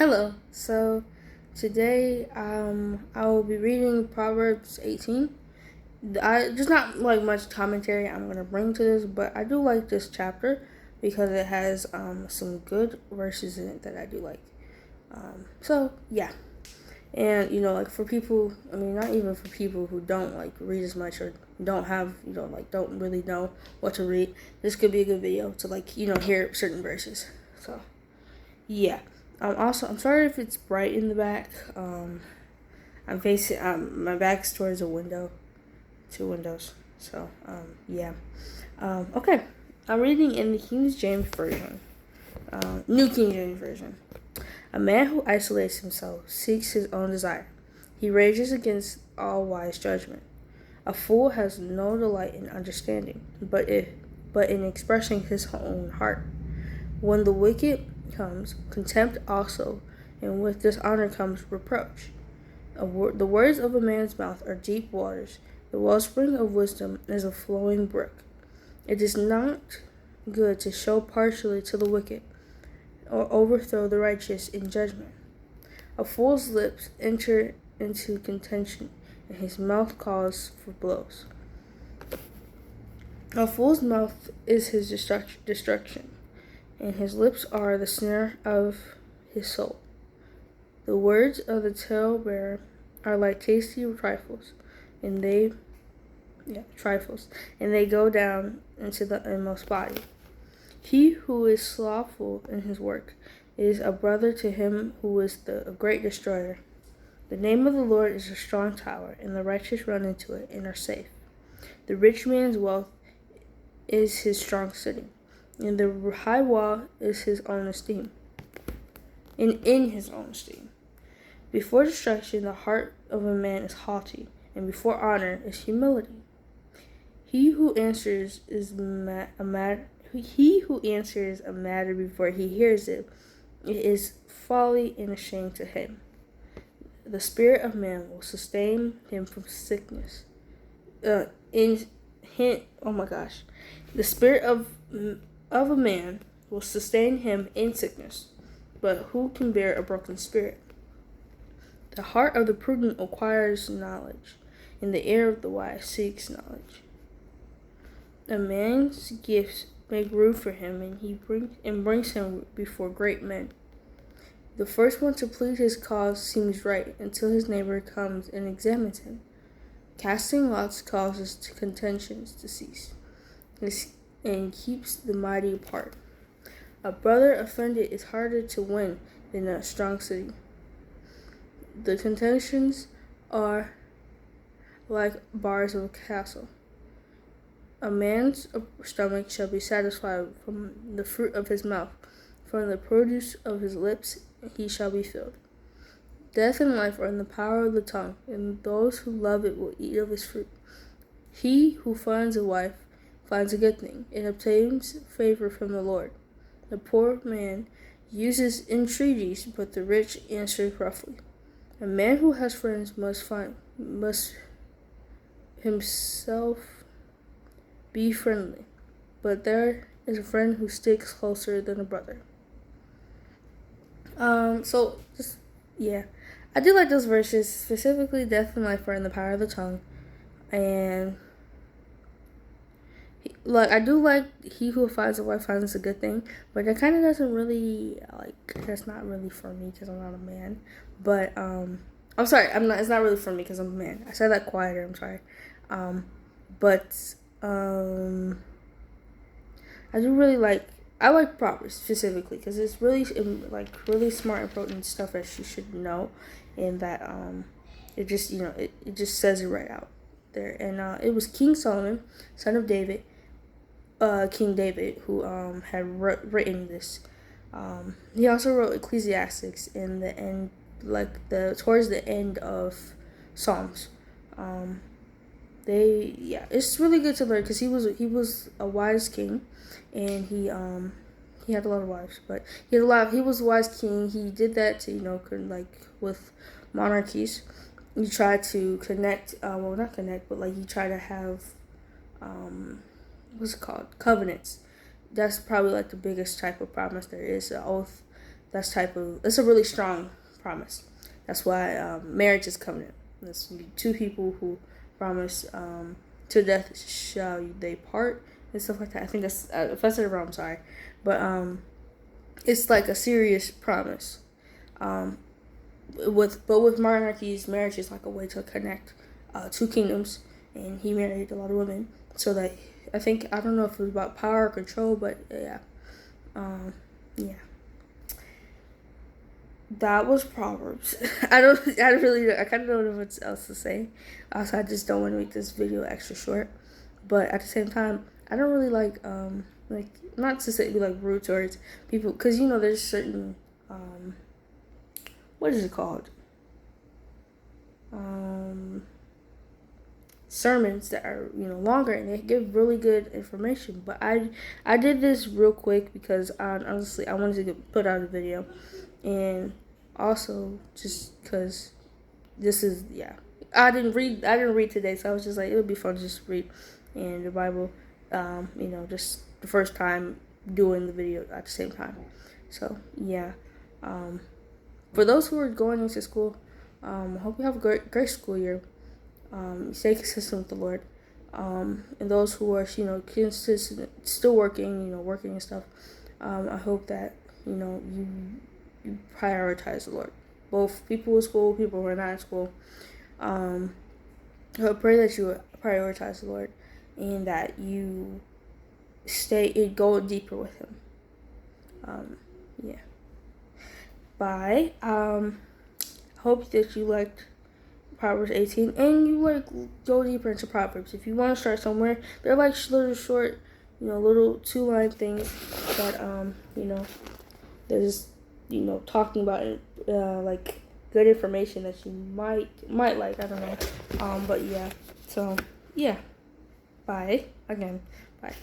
Hello. So today I will be reading Proverbs 18. There's not like much commentary I'm gonna bring to this, but I do like this chapter because it has some good verses in it that I do like. So yeah, and like for people, I mean not even for people who don't like read as much or don't have don't really know what to read. This could be a good video to hear certain verses. So yeah. I'm sorry if it's bright in the back. I'm facing. My back's towards a window, two windows. So yeah. Okay. I'm reading in the King James version. New King James version. A man who isolates himself seeks his own desire. He rages against all wise judgment. A fool has no delight in understanding, but in expressing his own heart. When the wicked comes contempt also, and with dishonor comes reproach. The words of a man's mouth are deep waters. The wellspring of wisdom is a flowing brook. It is not good to show partially to the wicked, or overthrow the righteous in judgment. A fool's lips enter into contention, and his mouth calls for blows. A fool's mouth is his destruction, and his lips are the snare of his soul. The words of the talebearer are like tasty trifles, and they go down into the inmost body. He who is slothful in his work is a brother to him who is the great destroyer. The name of the Lord is a strong tower, and the righteous run into it and are safe. The rich man's wealth is his strong city, and the high wall is his own esteem. And in his own esteem. Before destruction, the heart of a man is haughty, and before honor is humility. He who answers a matter before he hears it is folly and a shame to him. The spirit of man will sustain him from sickness. Oh my gosh. The spirit of a man will sustain him in sickness, but who can bear a broken spirit? The heart of the prudent acquires knowledge, and the ear of the wise seeks knowledge. A man's gifts make room for him, and brings him before great men. The first one to plead his cause seems right until his neighbor comes and examines him. Casting lots causes contentions to cease, and keeps the mighty apart. A brother offended is harder to win than a strong city. The contentions are like bars of a castle. A man's stomach shall be satisfied from the fruit of his mouth, from the produce of his lips he shall be filled. Death and life are in the power of the tongue, and those who love it will eat of its fruit. He who finds a wife finds a good thing, and obtains favor from the Lord. The poor man uses entreaties, but the rich answers roughly. A man who has friends must himself be friendly, but there is a friend who sticks closer than a brother. I do like those verses, specifically death and life are in the power of the tongue, and I do like he who finds a wife finds a good thing, but that kind of doesn't really that's not really for me because I'm not a man. But I'm sorry, it's not really for me because I'm a man. I said that quieter. I'm sorry. But I like Proverbs specifically because it's really really smart and potent stuff that you should know, and that it just it just says it right out there. And it was King Solomon, son of David, King David, who had written this. He also wrote Ecclesiastics in the end, towards the end of Psalms. It's really good to learn because he was a wise king, and he had a lot of wives, but he was a wise king. He did that to with monarchies. He tried to connect, not connect, but he tried to have what's it called, covenants. That's probably the biggest type of promise there is, an oath It's a really strong promise. That's why marriage is covenant. There's two people who promise to death shall they part and stuff like that. I think that's if I said it wrong, I'm sorry, but it's like a serious promise. With monarchies, marriage is like a way to connect two kingdoms, and he married a lot of women. So that I don't know if it was about power or control, but yeah, yeah. That was Proverbs. I kind of don't know what else to say. Also, I just don't want to make this video extra short. But at the same time, I don't really like not to say be like rude towards people, because there's certain what is it called? Sermons that are longer, and they give really good information. But I did this real quick because honestly I wanted to put out a video, and also just because this is I didn't read today, so I was just like, it would be fun to just read in the Bible, just the first time doing the video at the same time. So yeah, for those who are going into school, I hope you have a great school year. Stay consistent with the Lord. And those who are consistent, still working, working and stuff, I hope that you prioritize the Lord. Both people in school, people who are not in school. I pray that you prioritize the Lord, and that you go deeper with Him. Yeah. Bye. Hope that you liked Proverbs 18, and you go deeper into Proverbs. If you want to start somewhere, they're like little short, little 2-line things that there's talking about it, like good information that you might like. I don't know. But yeah. So yeah. Bye again. Bye.